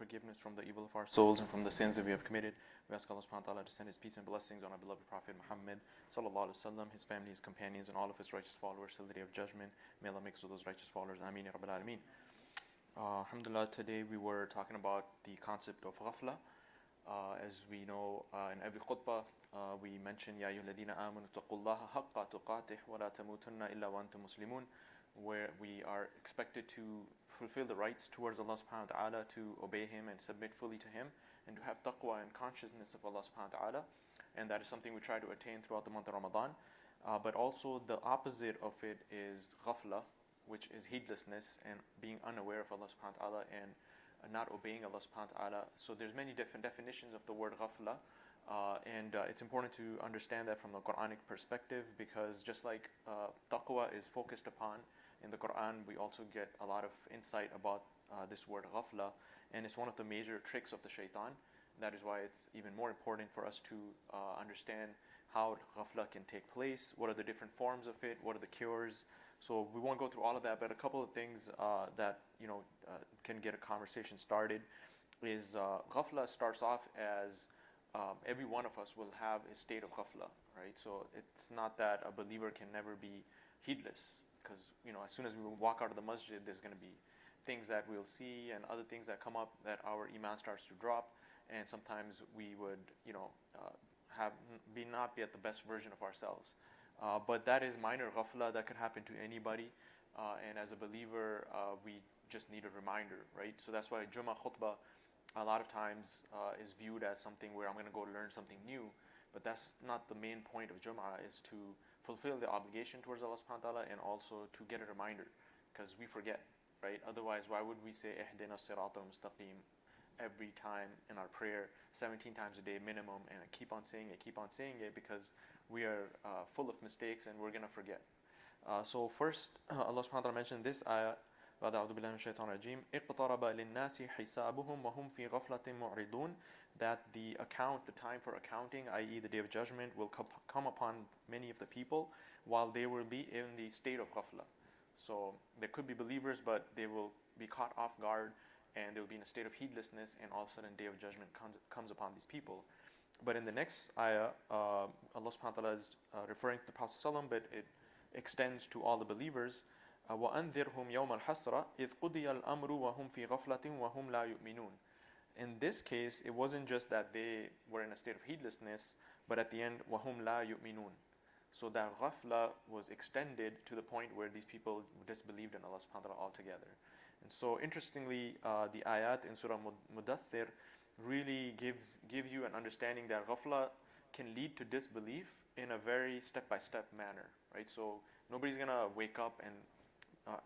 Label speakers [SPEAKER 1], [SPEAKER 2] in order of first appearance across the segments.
[SPEAKER 1] forgiveness from the evil of our souls and from the sins that we have committed. We ask Allah subhanahu wa ta'ala to send His peace and blessings on our beloved Prophet Muhammad sallallahu alaihi wasallam, his family, his companions, and all of his righteous followers till the day of judgment. May Allah make us of those righteous followers. Ameen ya Rabbil Alameen. Alhamdulillah, today we were talking about the concept of ghafla. As we know, in every khutbah, we mention Ya ayyuhalladhina amanu taqullaha haqqa tuqatih wa la tamutunna illa wa antum muslimun, where we are expected to fulfill the rights towards Allah subhanahu wa ta'ala, to obey Him and submit fully to Him, and to have taqwa and consciousness of Allah subhanahu wa ta'ala. And that is something we try to attain throughout the month of Ramadan. But also the opposite of it is ghafla, which is heedlessness and being unaware of Allah subhanahu wa ta'ala and not obeying Allah subhanahu wa ta'ala. So there's many different definitions of the word ghafla. And it's important to understand that from the Quranic perspective, because just like taqwa is focused upon in the Quran, we also get a lot of insight about this word ghafla, and it's one of the major tricks of the shaitan. That is why it's even more important for us to understand how ghafla can take place, what are the different forms of it, what are the cures. So we won't go through all of that, but a couple of things that can get a conversation started is ghafla starts off as every one of us will have a state of ghafla, right? So it's not that a believer can never be heedless, because as soon as we walk out of the masjid, there's going to be things that we'll see and other things that come up that our iman starts to drop, and sometimes we would not be at the best version of ourselves. But that is minor ghafla that could happen to anybody, and as a believer, we just need a reminder, right? So that's why Jummah khutbah a lot of times is viewed as something where I'm going to go learn something new, but that's not the main point of Jummah, is to fulfill the obligation towards Allah subhanahu wa ta'ala and also to get a reminder, because we forget, right? Otherwise, why would we say ihdina sirat al-mustaqim every time in our prayer 17 times a day minimum, and keep on saying it, because we are full of mistakes and we're going to forget. So first, Allah subhanahu wa ta'ala mentioned this ayah, أعوذ بالله من الشيطان الرجيم اقترب للناس حسابهم وهم في غفلة معرضون, that the time for accounting, i.e. the day of judgment, will come upon many of the people while they will be in the state of ghafla. So there could be believers, but they will be caught off guard and they will be in a state of heedlessness, and all of a sudden day of judgment comes upon these people. But in the next ayah, Allah subhanahu wa ta'ala is referring to the Prophet ﷺ, but it extends to all the believers. وَأَنذِرْهُمْ يَوْمَ الْحَسْرَةِ إِذْ قُضِيَ الْأَمْرُ وَهُمْ فِي غَفْلَةٍ وَهُمْ لَا يُؤْمِنُونَ. In this case, it wasn't just that they were in a state of heedlessness, but at the end, وَهُمْ لَا يُؤْمِنُونَ. So that ghafla was extended to the point where these people disbelieved in Allah subhanahu wa ta'ala altogether. And so interestingly, the ayat in Surah Mudaththir really give you an understanding that ghafla can lead to disbelief in a very step-by-step manner, right? So nobody's going to wake up and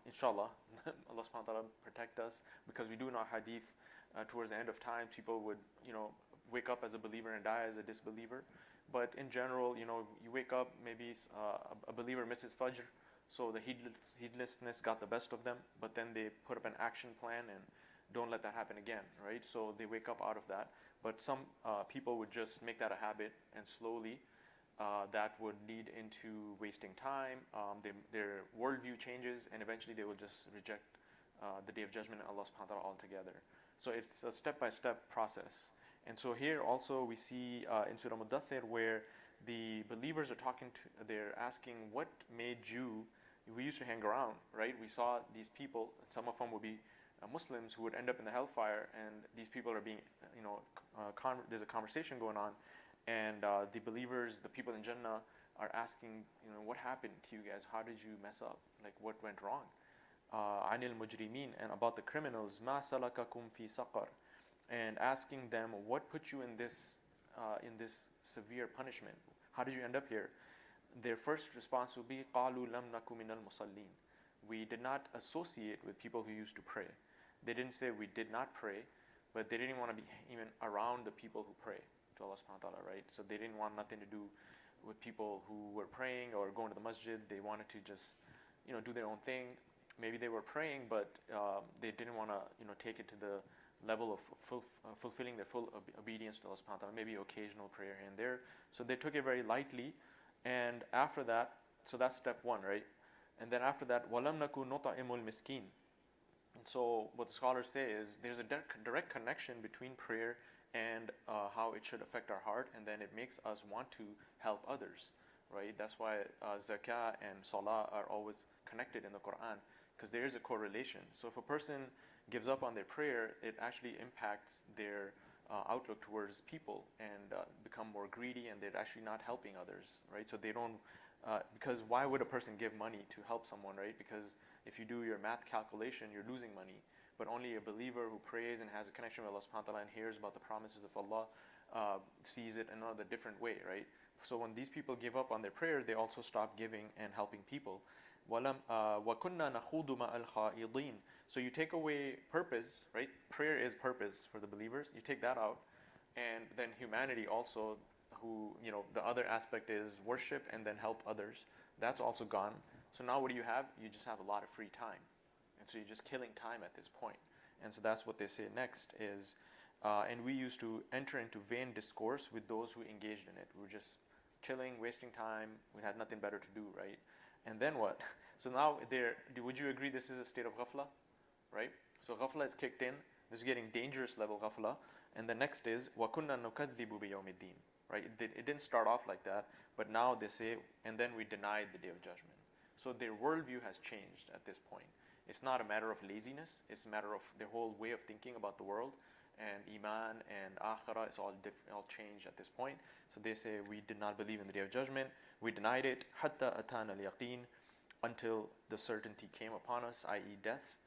[SPEAKER 1] inshallah, Allah subhanahu wa ta'ala protect us, because we do know hadith towards the end of time, people would wake up as a believer and die as a disbeliever. But in general, you wake up, maybe a believer misses Fajr, so the heedlessness got the best of them, but then they put up an action plan and don't let that happen again, right? So they wake up out of that. But some people would just make that a habit, and slowly that would lead into wasting time. Their worldview changes, and eventually they will just reject the Day of Judgment and Allah subhanahu wa ta'ala altogether. So it's a step-by-step process. And so here also we see in Surah Mudaththir where the believers are they're asking, what made you, we used to hang around, right? We saw these people, some of them would be Muslims who would end up in the hellfire, and these people are being, there's a conversation going on, and the believers, the people in Jannah, are asking, what happened to you guys? How did you mess up? Like, what went wrong? Anil mujrimeen, and about the criminals, ma salakakum fi saqar, and asking them, what put you in this severe punishment? How did you end up here? Their first response will be, qalu lam naku minal musallin. We did not associate with people who used to pray. They didn't say we did not pray, but they didn't want to be even around the people who pray to Allah subhanahu wa ta'ala, right? So they didn't want nothing to do with people who were praying or going to the masjid. They wanted to just, do their own thing. Maybe they were praying, but they didn't want to, take it to the level of fulfilling their full obedience to Allah subhanahu wa ta'ala, maybe occasional prayer here and there. So they took it very lightly. And after that, so that's step one, right? And then after that, وَلَمْ نَكُ نُطْعِمُ الْمِسْكِينَ. So what the scholars say is there's a direct connection between prayer and how it should affect our heart, and then it makes us want to help others, right? That's why zakah and salah are always connected in the Quran, because there is a correlation. So if a person gives up on their prayer, it actually impacts their outlook towards people and become more greedy, and they're actually not helping others, right? So they don't, because why would a person give money to help someone, right? Because if you do your math calculation, you're losing money. But only a believer who prays and has a connection with Allah subhanahu wa ta'ala and hears about the promises of Allah sees it another different way, right? So when these people give up on their prayer, they also stop giving and helping people. وَكُنَّا نَخُوضُ مَعَ الْخَائِضِينَ. So you take away purpose, right? Prayer is purpose for the believers. You take that out, and then humanity also, who, the other aspect is worship and then help others. That's also gone. So now what do you have? You just have a lot of free time. And so you're just killing time at this point. And so that's what they say next is, and we used to enter into vain discourse with those who engaged in it. We were just chilling, wasting time. We had nothing better to do, right? And then what? So now would you agree this is a state of ghafla, right? So ghafla is kicked in. This is getting dangerous level ghafla. And the next is, وَكُنَّا نُكَذِّبُ بِيَوْمِ الدِّينِ, right? It didn't start off like that, but now they say, and then we denied the day of judgment. So their worldview has changed at this point. It's not a matter of laziness. It's a matter of their whole way of thinking about the world. And iman and akhirah is all changed at this point. So they say, we did not believe in the day of judgment. We denied it, حَتَّى أَتَانَ الْيَقِينَ, until the certainty came upon us, i.e. death.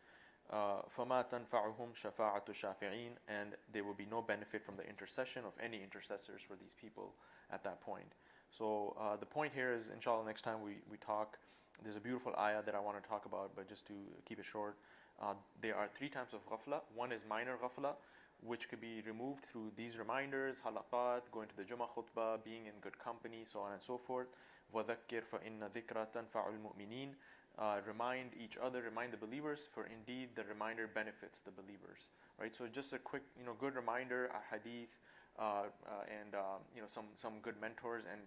[SPEAKER 1] فَمَا تَنْفَعُهُمْ شَفَاعَةُ الشَّافِعِينَ, and there will be no benefit from the intercession of any intercessors for these people at that point. So the point here is, inshallah, next time we talk, there's a beautiful ayah that I want to talk about, but just to keep it short, there are 3 types of ghafla. One is minor ghafla, which could be removed through these reminders, halaqat, going to the Jummah khutbah, being in good company, so on and so forth. وَذَكِّرْ فَإِنَّ ذِكْرَ تَنْفَعُ الْمُؤْمِنِينَ. Remind each other, remind the believers, for indeed the reminder benefits the believers, right? So just a quick, good reminder, a hadith, and some good mentors, and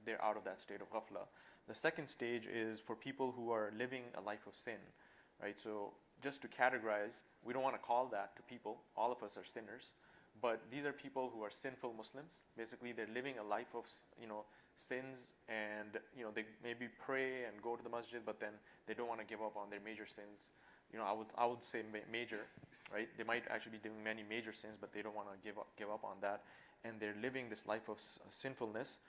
[SPEAKER 1] they're out of that state of ghafla. The second stage is for people who are living a life of sin, right? So just to categorize, we don't want to call that to people. All of us are sinners, but these are people who are sinful Muslims. Basically, they're living a life of, sins, and they maybe pray and go to the masjid, but then they don't want to give up on their major sins. I would say major, right? They might actually be doing many major sins, but they don't want to give up on that, and they're living this life of sinfulness.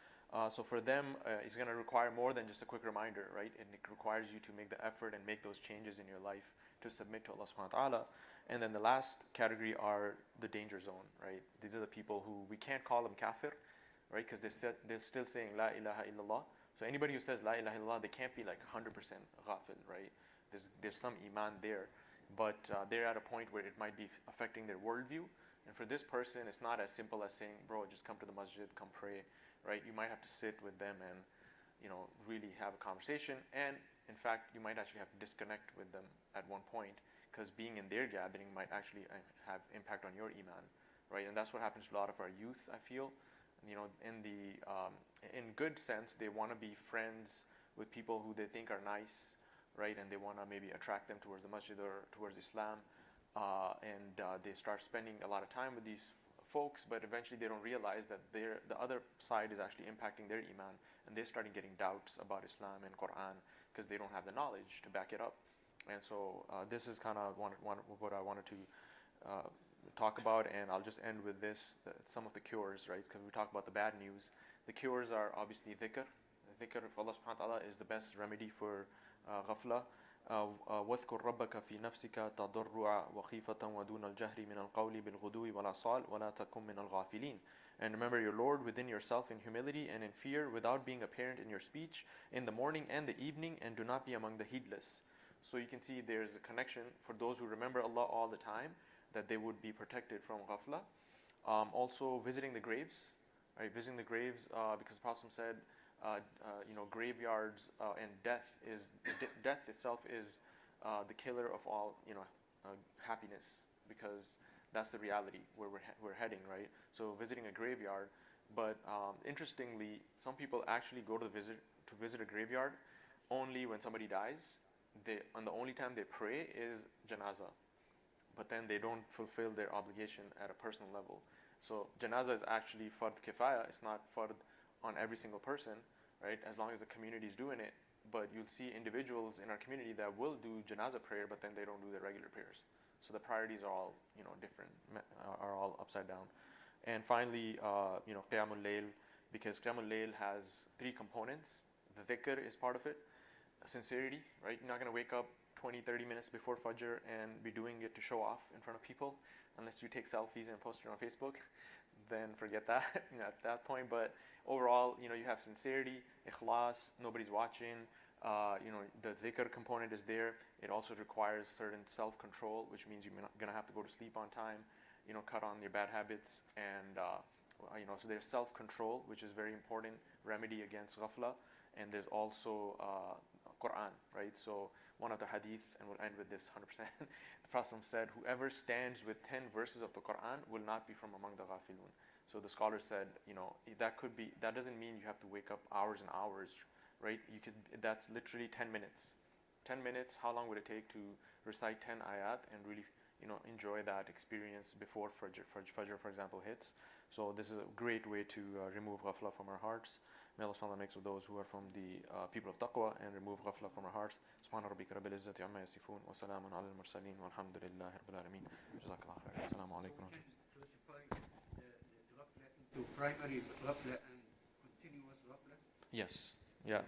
[SPEAKER 1] So for them, it's going to require more than just a quick reminder, right? And it requires you to make the effort and make those changes in your life to submit to Allah subhanahu wa ta'ala. And then the last category are the danger zone, right? These are the people who we can't call them kafir, right? Because they're still saying La ilaha illallah. So anybody who says La ilaha illallah, they can't be like 100% ghafil, right? There's some iman there, but they're at a point where it might be affecting their worldview. And for this person, it's not as simple as saying, bro, just come to the masjid, come pray, right? You might have to sit with them and, really have a conversation. And in fact, you might actually have to disconnect with them at one point, because being in their gathering might actually have impact on your iman, right? And that's what happens to a lot of our youth, I feel. In good sense, they want to be friends with people who they think are nice, right? And they want to maybe attract them towards the masjid or towards Islam. And they start spending a lot of time with these folks, but eventually they don't realize that the other side is actually impacting their iman, and they're starting getting doubts about Islam and Quran because they don't have the knowledge to back it up. And so this is kind of what I wanted to talk about, and I'll just end with this, some of the cures, right? Because we talk about the bad news. The cures are obviously dhikr. The dhikr of Allah subhanahu wa ta'ala is the best remedy for ghafla. واذكر ربك في نفسك تضرعا وخيفة ودون الجهر من القول بالغدو والآصال ولا تكن من الغافلين. And remember your Lord within yourself in humility and in fear, without being apparent in your speech, in the morning and the evening, and do not be among the heedless. So you can see there's a connection for those who remember Allah all the time, that they would be protected from ghafla. Also visiting the graves, right? Visiting the graves, because the Prophet said, graveyards and death itself is the killer of all happiness, because that's the reality where we're heading, right? So visiting a graveyard, but interestingly, some people actually go to visit a graveyard only when somebody dies. And the only time they pray is janazah, but then they don't fulfill their obligation at a personal level. So janazah is actually fard kifaya. It's not fard on every single person, right? As long as the community is doing it. But you'll see individuals in our community that will do janazah prayer, but then they don't do their regular prayers. So the priorities are all, different, are all upside down. And finally, qiyamul layl, because qiyamul layl has 3 components. The dhikr is part of it. Sincerity, right? You're not going to wake up 20, 30 minutes before Fajr and be doing it to show off in front of people, unless you take selfies and post it on Facebook. Then forget that at that point. But overall, you have sincerity, ikhlas, nobody's watching. The dhikr component is there. It also requires certain self-control, which means you're going to have to go to sleep on time, cut on your bad habits. And, so there's self-control, which is very important, remedy against ghafla. And there's also Quran, right? So one of the hadith, and we'll end with this 100%, the Prophet said, whoever stands with 10 verses of the Quran will not be from among the ghafilun. So the scholar said, that doesn't mean you have to wake up hours and hours, right? That's literally 10 minutes. 10 minutes, how long would it take to recite 10 ayat and really, enjoy that experience before Fajr, for example, hits? So this is a great way to remove ghafla from our hearts. May Allah subhanahu wa ta'ala make us those who are from the people of taqwa and remove ghafla from our hearts. Subhana rabbika rabbil izzati amma yasifun wa salamun ala al-mursaleen walhamdulillahi rabbil alameen. Jazakallah khair. Assalamu alaikum.
[SPEAKER 2] Classify the ghafla into primary ghafla and continuous ghafla?
[SPEAKER 1] Yes. Yeah.